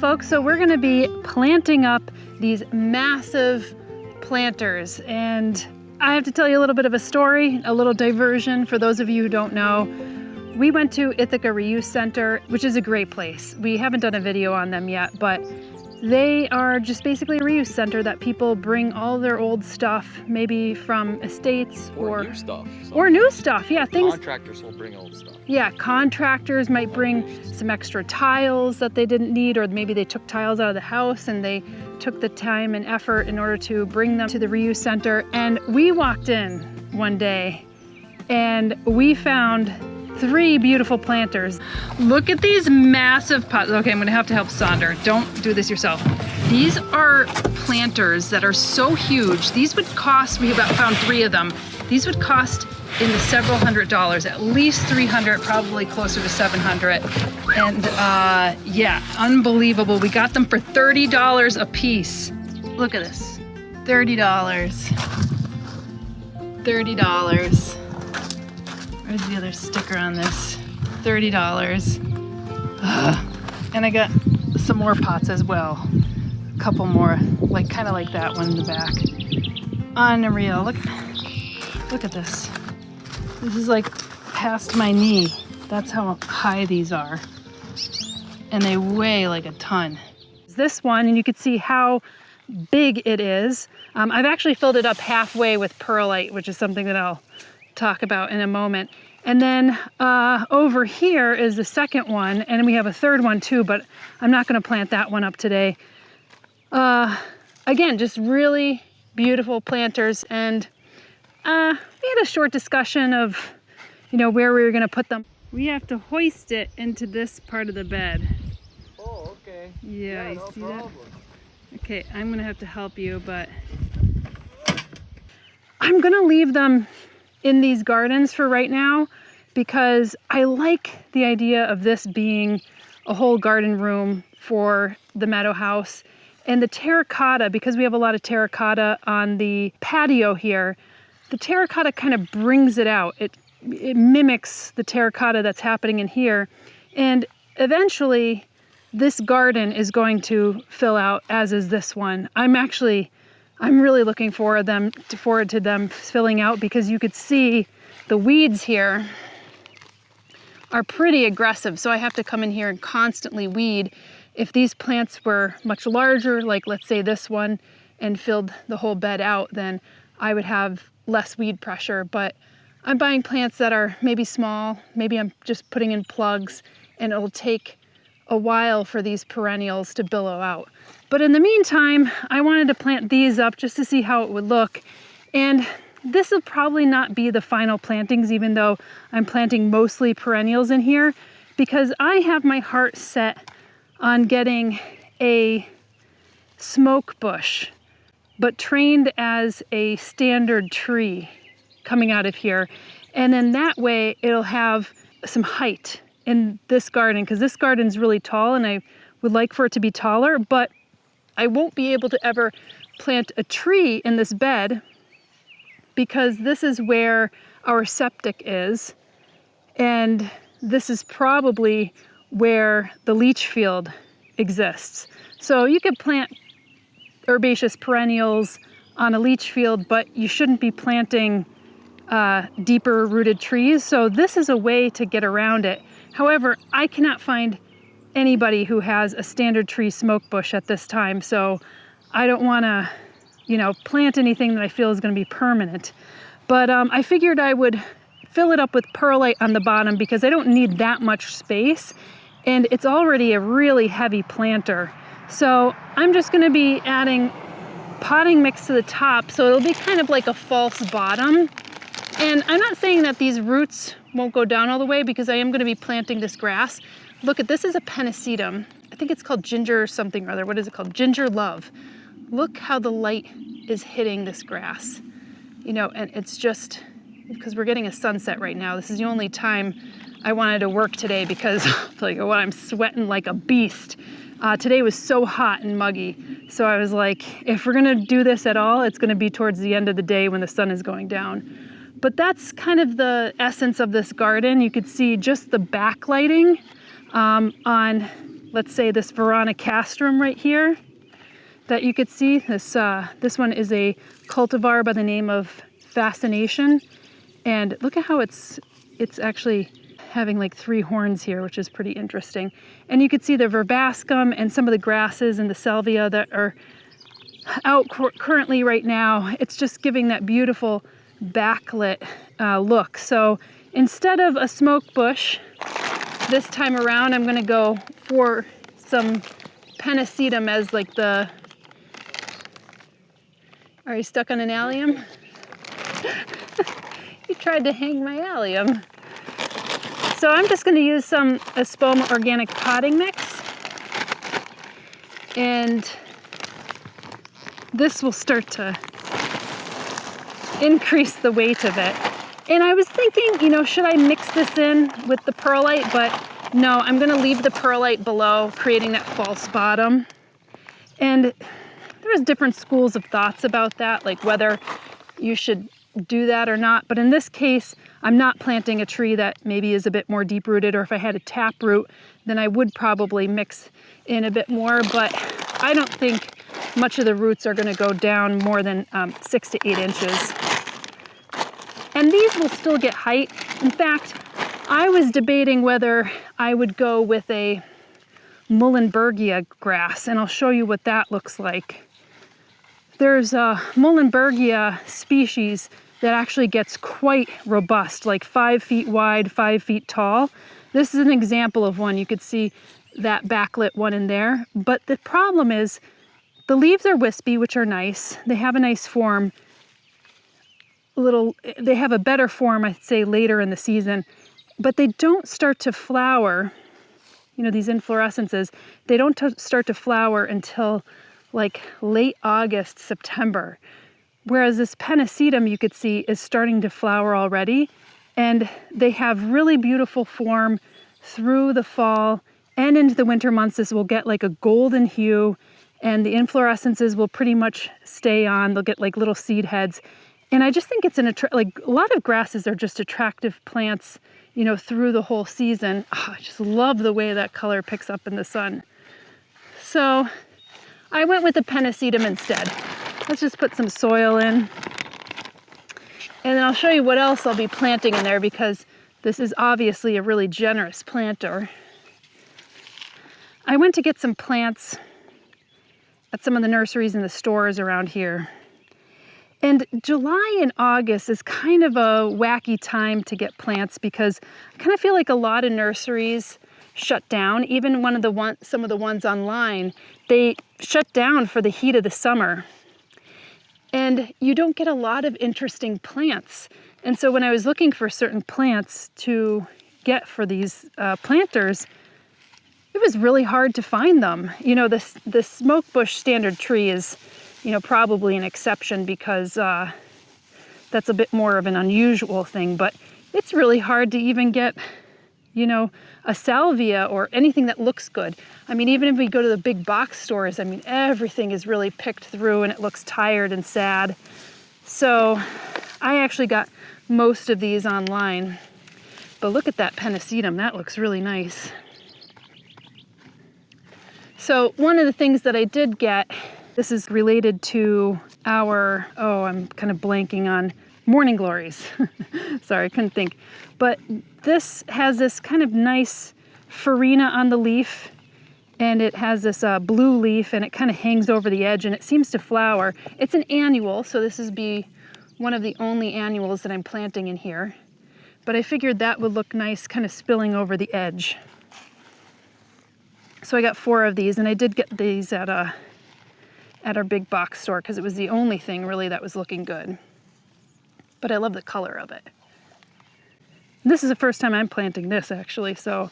folks, so we're gonna be planting up these massive planters, and I have to tell you a little bit of a story, a little diversion for those of you who don't know. We went to Ithaca ReUse Center, which is a great place. We haven't done a video on them yet, but they are just basically a reuse center that people bring all their old stuff, maybe from estates or new stuff. Or new stuff, yeah. Contractors will bring old stuff. Yeah, contractors might bring some extra tiles that they didn't need, or maybe they took tiles out of the house and they took the time and effort in order to bring them to the reuse center. And we walked in one day and we found 3 beautiful planters. Look at these massive pots. Okay, I'm gonna have to help Sonder. Don't do this yourself. These are planters that are so huge. These would cost, we about found 3 of them. These would cost in the several $100s, at least $300, probably closer to $700. And yeah, unbelievable. We got them for $30 a piece. Look at this, $30. $30. Where's the other sticker on this? $30. And I got some more pots as well. A couple more, like kind of like that one in the back. Unreal. Look at this. This is like past my knee. That's how high these are. And they weigh like a ton. This one, and you can see how big it is. I've actually filled it up halfway with perlite, which is something that I'll talk about in a moment. And then over here is the second one, and we have a third one too, but I'm not gonna plant that one up today. Again, just really beautiful planters, and we had a short discussion of, you know, where we were gonna put them. We have to hoist it into this part of the bed. Oh, okay. Yeah, you no see problem. that? Okay, I'm gonna have to help you, but I'm gonna leave them in these gardens for right now because I like the idea of this being a whole garden room for the meadow house. And the terracotta, because we have a lot of terracotta on the patio here, the terracotta kind of brings it out. It mimics the terracotta that's happening in here. And eventually this garden is going to fill out, as is this one. I'm really looking forward to them filling out, because you could see the weeds here are pretty aggressive. So I have to come in here and constantly weed. If these plants were much larger, like let's say this one, and filled the whole bed out, then I would have less weed pressure. But I'm buying plants that are maybe small, maybe I'm just putting in plugs, and it'll take a while for these perennials to billow out. But in the meantime, I wanted to plant these up just to see how it would look. And this will probably not be the final plantings, even though I'm planting mostly perennials in here, because I have my heart set on getting a smoke bush, but trained as a standard tree coming out of here. And then that way it'll have some height in this garden, because this garden's really tall and I would like for it to be taller, but I won't be able to ever plant a tree in this bed because this is where our septic is, and this is probably where the leach field exists. So you could plant herbaceous perennials on a leach field, but you shouldn't be planting deeper rooted trees. So this is a way to get around it. However, I cannot find anybody who has a standard tree smoke bush at this time, so I don't want to, you know, plant anything that I feel is going to be permanent. But I figured I would fill it up with perlite on the bottom because I don't need that much space, and it's already a really heavy planter. So I'm just going to be adding potting mix to the top, so it'll be kind of like a false bottom. And I'm not saying that these roots won't go down all the way, because I am going to be planting this grass. Look at this, is a pennisetum. I think it's called ginger something or other. What is it called? Ginger love. Look how the light is hitting this grass. You know, and it's just because we're getting a sunset right now. This is the only time I wanted to work today because like what, I'm sweating like a beast. Today was so hot and muggy. So I was like, if we're gonna do this at all, it's gonna be towards the end of the day when the sun is going down. But that's kind of the essence of this garden. You could see just the backlighting on let's say this Veronicastrum right here that you could see. This one is a cultivar by the name of Fascination. And look at how it's actually having like 3 horns here, which is pretty interesting. And you could see the verbascum and some of the grasses and the salvia that are out currently right now. It's just giving that beautiful backlit look. So instead of a smoke bush, this time around I'm gonna go for some Pennisetum as like the... Are you stuck on an allium? You tried to hang my allium. So I'm just gonna use some Espoma organic potting mix. And this will start to increase the weight of it. And I was thinking, you know, should I mix this in with the perlite? But no, I'm gonna leave the perlite below, creating that false bottom. And there's different schools of thoughts about that, like whether you should do that or not. But in this case, I'm not planting a tree that maybe is a bit more deep rooted, or if I had a tap root, then I would probably mix in a bit more. But I don't think much of the roots are going to go down more than 6 to 8 inches. And these will still get height. In fact, I was debating whether I would go with a Muhlenbergia grass, and I'll show you what that looks like. There's a Muhlenbergia species that actually gets quite robust, like 5 feet wide, 5 feet tall. This is an example of one. You could see that backlit one in there. But the problem is the leaves are wispy, which are nice. They have a nice form. They have a better form, I'd say, later in the season. But they don't start to flower, you know, these inflorescences, they don't start to flower until like late August, September. Whereas this Pennisetum, you could see, is starting to flower already. And they have really beautiful form through the fall and into the winter months. This will get like a golden hue, and the inflorescences will pretty much stay on. They'll get like little seed heads. And I just think it's like a lot of grasses are just attractive plants, you know, through the whole season. Oh, I just love the way that color picks up in the sun. So I went with the Pennisetum instead. Let's just put some soil in. And then I'll show you what else I'll be planting in there, because this is obviously a really generous planter. I went to get some plants at some of the nurseries and the stores around here. And July and August is kind of a wacky time to get plants, because I kind of feel like a lot of nurseries shut down. Even some of the ones online, they shut down for the heat of the summer. And you don't get a lot of interesting plants. And so when I was looking for certain plants to get for these planters, it was really hard to find them. You know, the smoke bush standard tree is, you know, probably an exception, because that's a bit more of an unusual thing. But it's really hard to even get, you know, a salvia or anything that looks good. I mean, even if we go to the big box stores, I mean, everything is really picked through and it looks tired and sad. So I actually got most of these online. But look at that Pennisetum, that looks really nice. So one of the things that I did get, this is related to our, I'm kind of blanking on morning glories. Sorry, I couldn't think. But this has this kind of nice farina on the leaf, and it has this blue leaf, and it kind of hangs over the edge, and it seems to flower. It's an annual, so this is one of the only annuals that I'm planting in here. But I figured that would look nice kind of spilling over the edge. So I got 4 of these, and I did get these at our big box store, because it was the only thing really that was looking good. But I love the color of it. This is the first time I'm planting this, actually. So,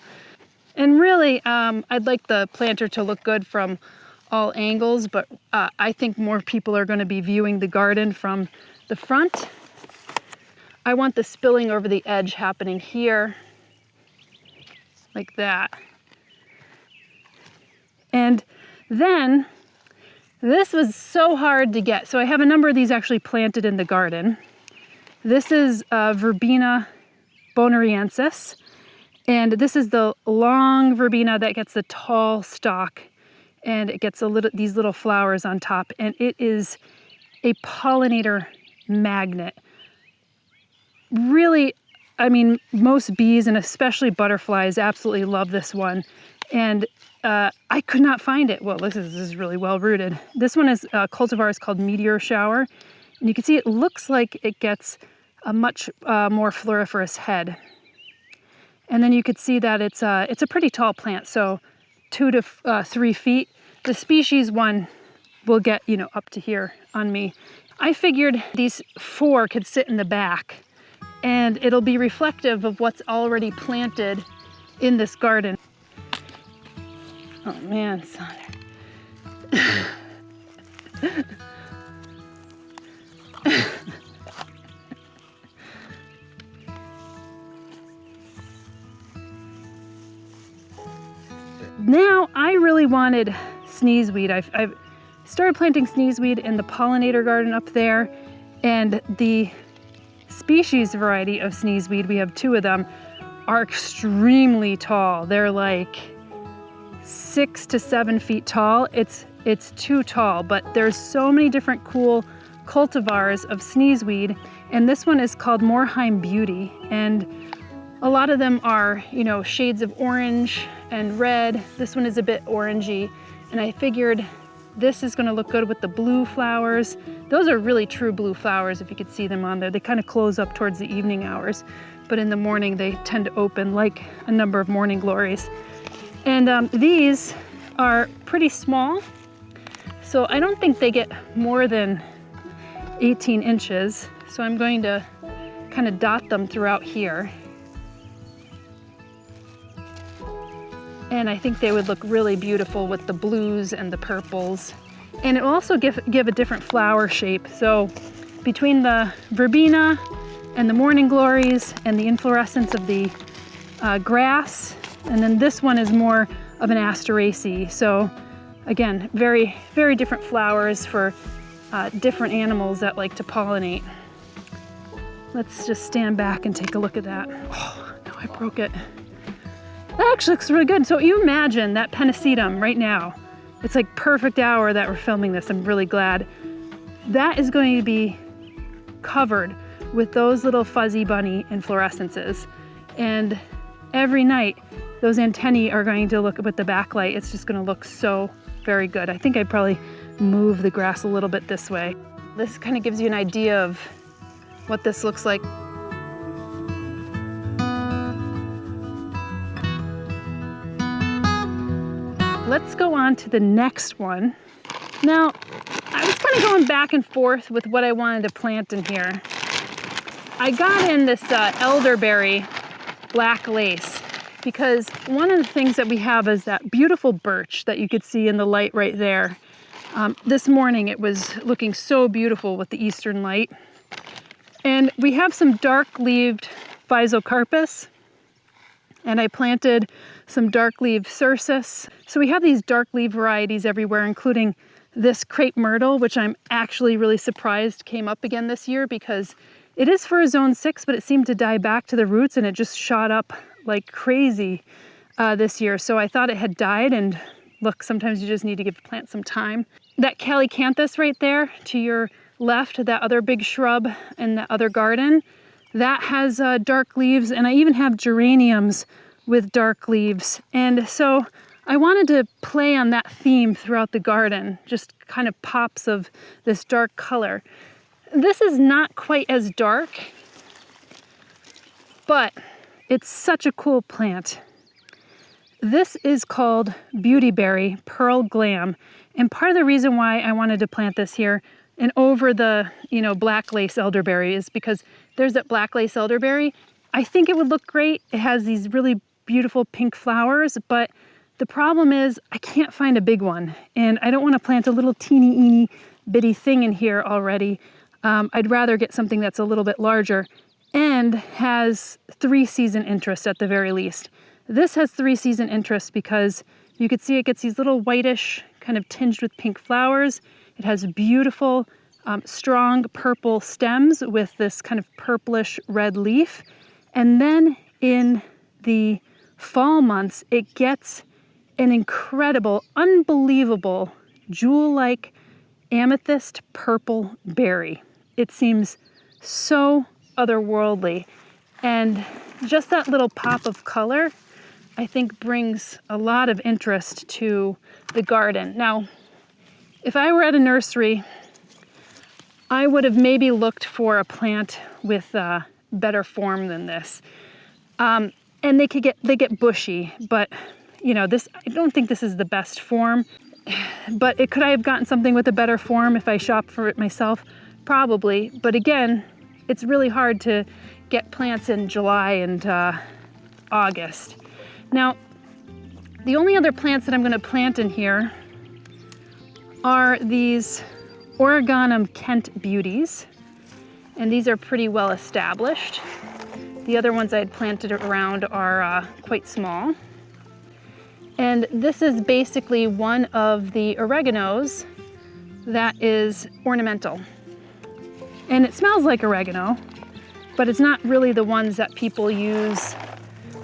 and really, I'd like the planter to look good from all angles, but I think more people are going to be viewing the garden from the front. I want the spilling over the edge happening here, like that. And then, this was so hard to get. So I have a number of these actually planted in the garden. This is Verbena bonariensis, And this is the long verbena that gets the tall stalk, and it gets these little flowers on top, and it is a pollinator magnet. Really, I mean, most bees and especially butterflies absolutely love this one. And I could not find it. Well, this is really well rooted. This one is a cultivar is called Meteor Shower. And you can see it looks like it gets a much more floriferous head. And then you could see that it's a pretty tall plant, so 2 to 3 feet. The species one will get, up to here on me. I figured these 4 could sit in the back, and it'll be reflective of what's already planted in this garden. Oh man, Sonder. Now I really wanted sneezeweed. I've started planting sneezeweed in the pollinator garden up there, and the species variety of sneezeweed, we have 2 of them, are extremely tall. They're like 6 to 7 feet tall. It's too tall, but there's so many different cool cultivars of sneezeweed, and this one is called Moorheim Beauty, and a lot of them are, shades of orange and red. This one is a bit orangey, and I figured this is going to look good with the blue flowers. Those are really true blue flowers, if you could see them on there. They kind of close up towards the evening hours, but in the morning they tend to open like a number of morning glories. And these are pretty small, so I don't think they get more than 18 inches. So I'm going to kind of dot them throughout here. And I think they would look really beautiful with the blues and the purples. And it will also give a different flower shape. So between the verbena and the morning glories and the inflorescence of the grass, and then this one is more of an asteraceae. So again, very, very different flowers for different animals that like to pollinate. Let's just stand back and take a look at that. Oh, no, I broke it. That actually looks really good. So you imagine that pennisetum right now. It's like perfect hour that we're filming this. I'm really glad. That is going to be covered with those little fuzzy bunny inflorescences. And every night, those antennae are going to look with the backlight. It's just going to look so very good. I think I'd probably move the grass a little bit this way. This kind of gives you an idea of what this looks like. Let's go on to the next one. Now, I was kind of going back and forth with what I wanted to plant in here. I got in this elderberry black lace because one of the things that we have is that beautiful birch that you could see in the light right there. This morning it was looking so beautiful with the eastern light. And we have some dark-leaved physocarpus, and I planted some dark-leaved cercis. So we have these dark-leaf varieties everywhere, including this crepe myrtle, which I'm actually really surprised came up again this year because it is for a zone 6, but it seemed to die back to the roots and it just shot up like crazy this year. So I thought it had died, and look, sometimes you just need to give a plant some time. That calycanthus right there to your left, that other big shrub in the other garden, that has dark leaves, and I even have geraniums with dark leaves. And so I wanted to play on that theme throughout the garden, just kind of pops of this dark color. This is not quite as dark, but it's such a cool plant. This is called Beautyberry Pearl Glam, and part of the reason why I wanted to plant this here and over the, black lace elderberry is because there's that black lace elderberry. I think it would look great. It has these really beautiful pink flowers, but the problem is I can't find a big one, and I don't want to plant a little teeny bitty thing in here already. I'd rather get something that's a little bit larger and has 3-season interest at the very least. This has 3-season interest because you could see it gets these little whitish, kind of tinged with pink flowers. It has beautiful, strong purple stems with this kind of purplish red leaf. And then in the fall months, it gets an incredible, unbelievable, jewel-like amethyst purple berry. It seems so otherworldly. And just that little pop of color, I think, brings a lot of interest to the garden. Now, if I were at a nursery, I would have maybe looked for a plant with better form than this. And they get bushy, but you know, I don't think this is the best form. But could I have gotten something with a better form if I shopped for it myself? Probably. But again, it's really hard to get plants in July and August. Now, the only other plants that I'm going to plant in here are these Oregonum Kent Beauties, and these are pretty well established. The other ones I had planted around are quite small. And this is basically one of the oreganos that is ornamental. And it smells like oregano, but it's not really the ones that people use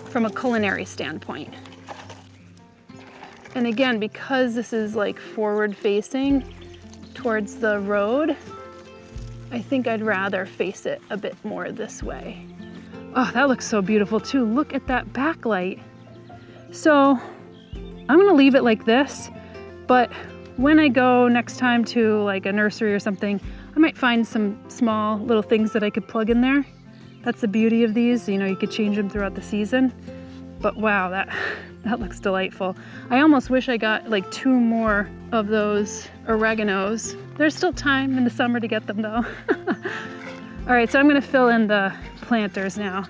from a culinary standpoint. And again, because this is like forward facing towards the road, I think I'd rather face it a bit more this way. Oh, that looks so beautiful too. Look at that backlight. So I'm gonna leave it like this, but when I go next time to like a nursery or something, I might find some small little things that I could plug in there. That's the beauty of these, you know, you could change them throughout the season. But wow, that looks delightful. I almost wish I got like 2 more of those oreganos. There's still time in the summer to get them though. All right, so I'm gonna fill in the planters now.